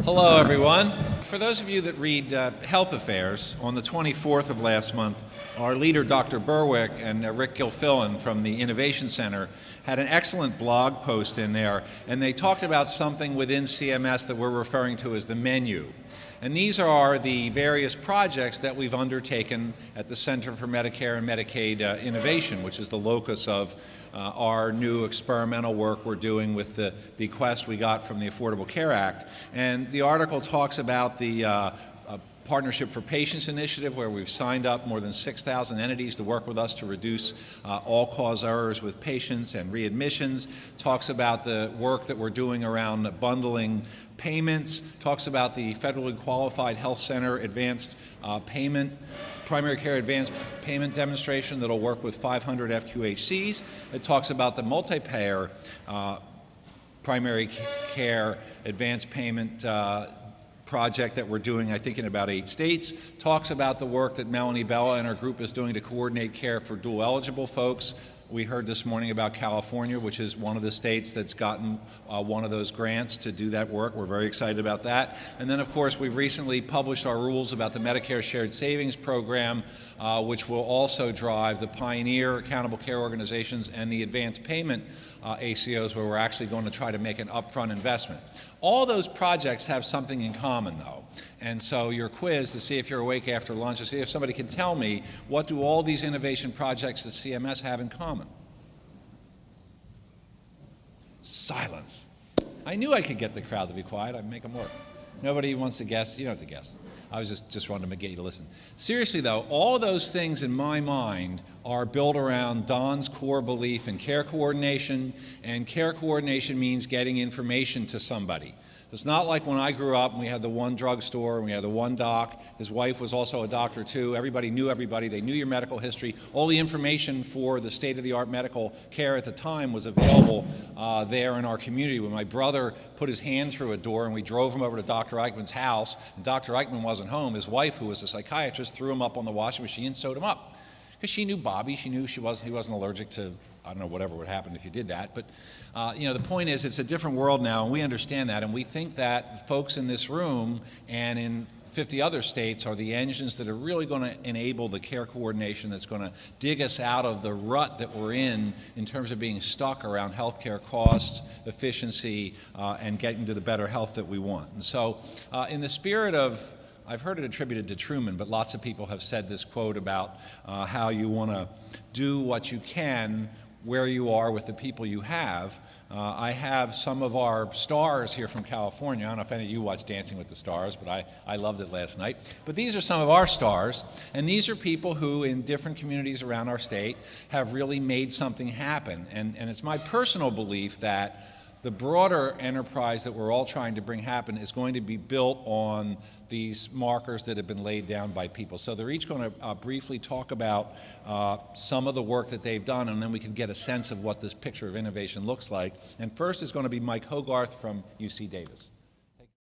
Hello, everyone. For those of you that read Health Affairs, on the 24th of last month, our leader, Dr. Berwick, and Rick Gilfillan from the Innovation Center had an excellent blog post in there, and they talked about something within CMS that we're referring to as the menu. And these are the various projects that we've undertaken at the Center for Medicare and Medicaid Innovation, which is the locus of our new experimental work we're doing with the bequest we got from the Affordable Care Act. And the article talks about the Partnership for Patients initiative, where we've signed up more than 6,000 entities to work with us to reduce all-cause errors with patients and readmissions, talks about the work that we're doing around bundling payments, talks about the federally qualified health center advanced primary care advanced payment demonstration that'll work with 500 FQHCs. It talks about the multi-payer primary care advanced payment project that we're doing, I think, in about 8 states. Talks about the work that Melanie Bella and our group is doing to coordinate care for dual eligible folks. We heard this morning about California, which is one of the states that's gotten one of those grants to do that work. We're very excited about that. And then, of course, we've recently published our rules about the Medicare Shared Savings Program, which will also drive the Pioneer Accountable Care Organizations and the Advanced Payment ACOs, where we're actually going to try to make an upfront investment. All those projects have something in common, though. And so your quiz to see if you're awake after lunch, to see if somebody can tell me, what do all these innovation projects that CMS have in common? Silence. I knew I could get the crowd to be quiet. I'd make them work. Nobody wants to guess. You don't have to guess. I was just wanting to get you to listen. Seriously, though, all of those things in my mind are built around Don's core belief in care coordination, and care coordination means getting information to somebody. It's not like when I grew up and we had the one drugstore and we had the one doc. His wife was also a doctor too. Everybody knew everybody. They knew your medical history. All the information for the state-of-the-art medical care at the time was available there in our community. When my brother put his hand through a door and we drove him over to Dr. Eichmann's house, and Dr. Eichmann wasn't home, his wife, who was a psychiatrist, threw him up on the washing machine and sewed him up. Because she knew Bobby. She knew he wasn't allergic to, I don't know, whatever would happen if you did that. But, the point is, it's a different world now, and we understand that. And we think that folks in this room and in 50 other states are the engines that are really going to enable the care coordination that's going to dig us out of the rut that we're in terms of being stuck around healthcare costs, efficiency, and getting to the better health that we want. And so, in the spirit of, I've heard it attributed to Truman, but lots of people have said this quote about how you want to do what you can where you are with the people you have. I have some of our stars here from California. I don't know if any of you watch Dancing with the Stars, but I loved it last night. But these are some of our stars, and these are people who in different communities around our state have really made something happen. And it's my personal belief that the broader enterprise that we're all trying to bring happen is going to be built on these markers that have been laid down by people. So they're each going to briefly talk about some of the work that they've done, and then we can get a sense of what this picture of innovation looks like. And first is going to be Mike Hogarth from UC Davis.